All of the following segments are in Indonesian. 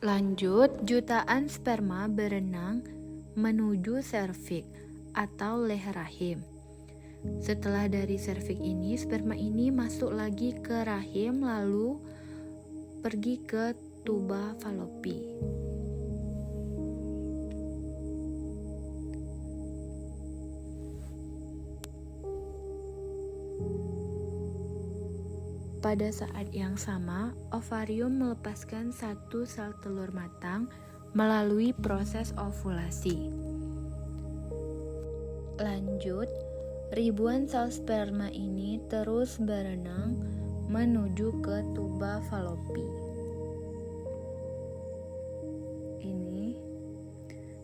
Lanjut, jutaan sperma berenang menuju serviks atau leher rahim. Setelah dari serviks ini, sperma ini masuk lagi ke rahim lalu pergi ke tuba falopi. Pada saat yang sama, ovarium melepaskan satu sel telur matang melalui proses ovulasi. Lanjut, ribuan sel sperma ini terus berenang menuju ke tuba falopi.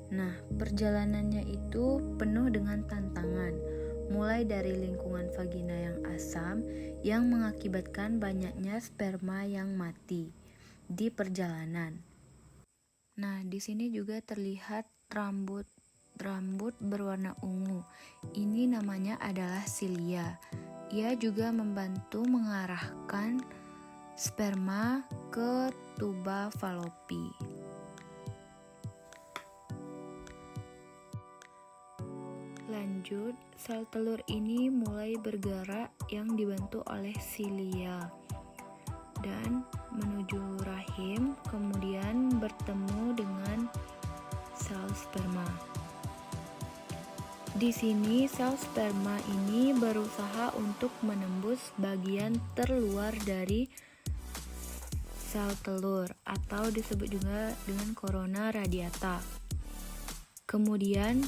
Nah, perjalanannya itu penuh dengan tantangan, mulai dari lingkungan vagina yang asam yang mengakibatkan banyaknya sperma yang mati di perjalanan. Nah, di sini juga terlihat rambut berwarna ungu. Ini namanya adalah silia. Ia juga membantu mengarahkan sperma ke tuba falopi. Lanjut, sel telur ini mulai bergerak yang dibantu oleh silia dan menuju rahim, kemudian bertemu dengan sel sperma. Di sini sel sperma ini berusaha untuk menembus bagian terluar dari sel telur atau disebut juga dengan corona radiata. Kemudian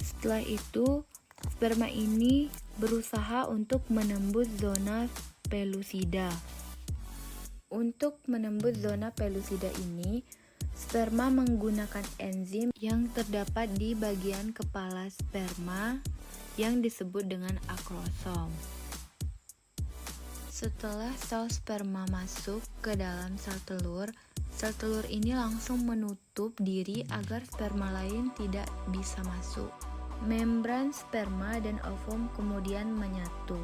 setelah itu, sperma ini berusaha untuk menembus zona pelusida. Untuk menembus zona pelusida ini, sperma menggunakan enzim yang terdapat di bagian kepala sperma yang disebut dengan akrosom. Setelah sel sperma masuk ke dalam sel telur ini langsung menutup diri agar sperma lain tidak bisa masuk. Membran sperma dan ovum kemudian menyatu.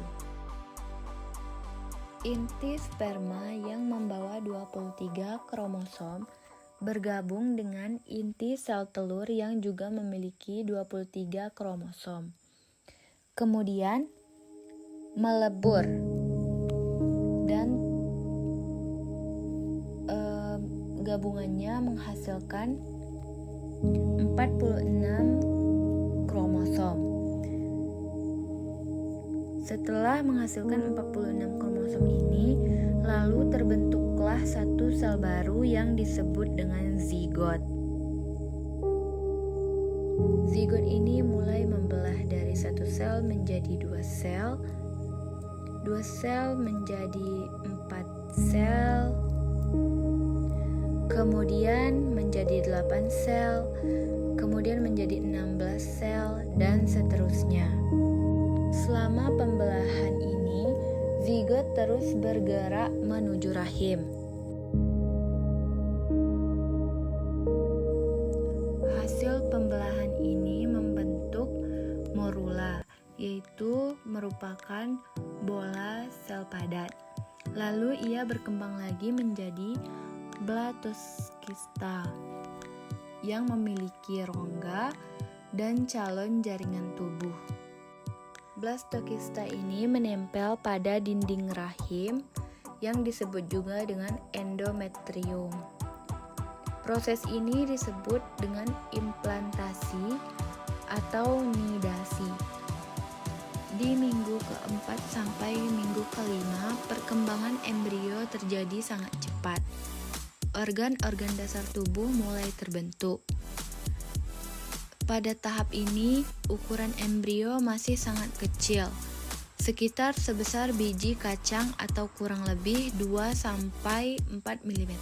Inti sperma yang membawa 23 kromosom bergabung dengan inti sel telur yang juga memiliki 23 kromosom. Kemudian melebur dan gabungannya menghasilkan 46 kromosom. Setelah menghasilkan 46 kromosom ini, lalu terbentuklah satu sel baru yang disebut dengan zigot. Zigot ini mulai membelah dari satu sel menjadi dua sel menjadi 4 sel, kemudian menjadi 8 sel, kemudian menjadi 16 sel, dan seterusnya. Selama pembelahan ini, zigot terus bergerak menuju rahim. Hasil pembelahan ini membentuk morula, yaitu merupakan bola sel padat. Lalu ia berkembang lagi menjadi blastocysta yang memiliki rongga dan calon jaringan tubuh. Blastocysta ini menempel pada dinding rahim yang disebut juga dengan endometrium. Proses ini disebut dengan implantasi atau nidasi. Di minggu keempat sampai minggu kelima, perkembangan embrio terjadi sangat cepat. Organ-organ dasar tubuh mulai terbentuk. Pada tahap ini, ukuran embrio masih sangat kecil, sekitar sebesar biji kacang atau kurang lebih 2-4 mm.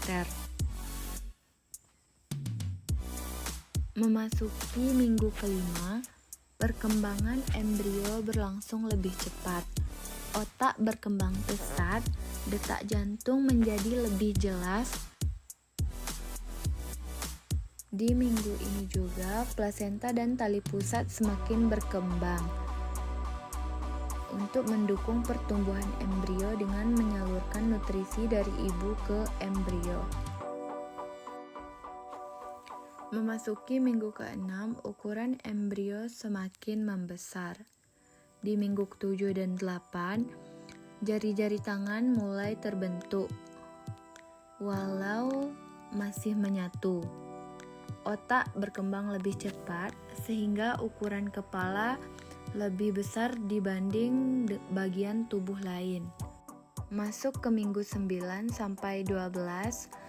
Memasuki minggu kelima, perkembangan embrio berlangsung lebih cepat. Otak berkembang pesat, detak jantung menjadi lebih jelas. Di minggu ini juga, plasenta dan tali pusat semakin berkembang untuk mendukung pertumbuhan embrio dengan menyalurkan nutrisi dari ibu ke embrio. Memasuki minggu ke-6, ukuran embrio semakin membesar. Di minggu ke-7 dan 8, jari-jari tangan mulai terbentuk, walau masih menyatu. Otak berkembang lebih cepat, sehingga ukuran kepala lebih besar dibanding bagian tubuh lain. Masuk ke minggu 9 sampai 12,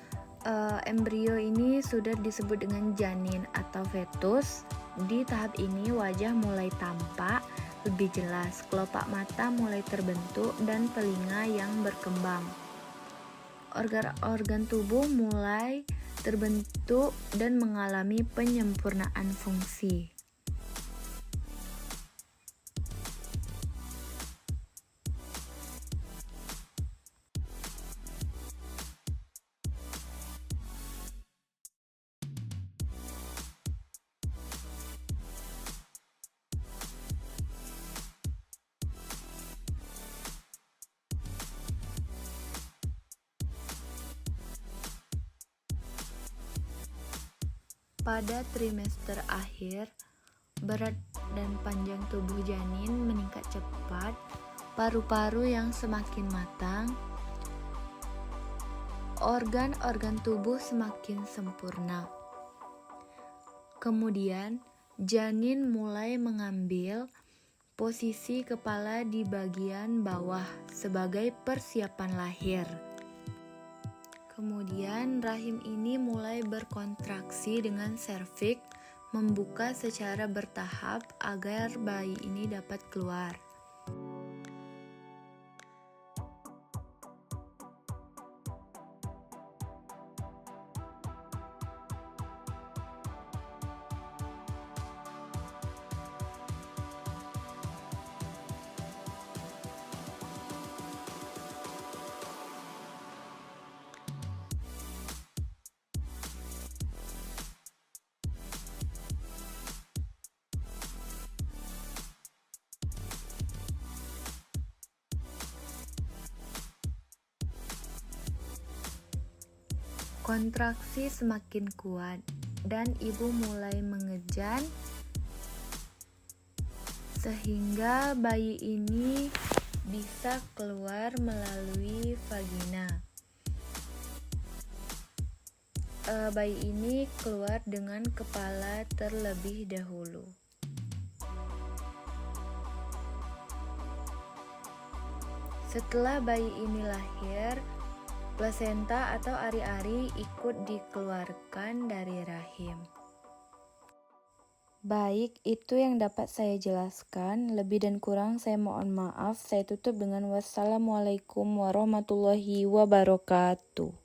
embrio ini sudah disebut dengan janin atau fetus. Di tahap ini wajah mulai tampak lebih jelas, kelopak mata mulai terbentuk, dan telinga yang berkembang. Organ-organ tubuh mulai terbentuk dan mengalami penyempurnaan fungsi. Pada trimester akhir, berat dan panjang tubuh janin meningkat cepat, paru-paru yang semakin matang, organ-organ tubuh semakin sempurna. Kemudian, janin mulai mengambil posisi kepala di bagian bawah sebagai persiapan lahir. Kemudian rahim ini mulai berkontraksi dengan serviks membuka secara bertahap agar bayi ini dapat keluar. Kontraksi semakin kuat dan ibu mulai mengejan sehingga bayi ini bisa keluar melalui vagina. Bayi ini keluar dengan kepala terlebih dahulu. Setelah bayi ini lahir, plasenta atau ari-ari ikut dikeluarkan dari rahim. Baik, itu yang dapat saya jelaskan. Lebih dan kurang saya mohon maaf. Saya tutup dengan wassalamualaikum warahmatullahi wabarakatuh.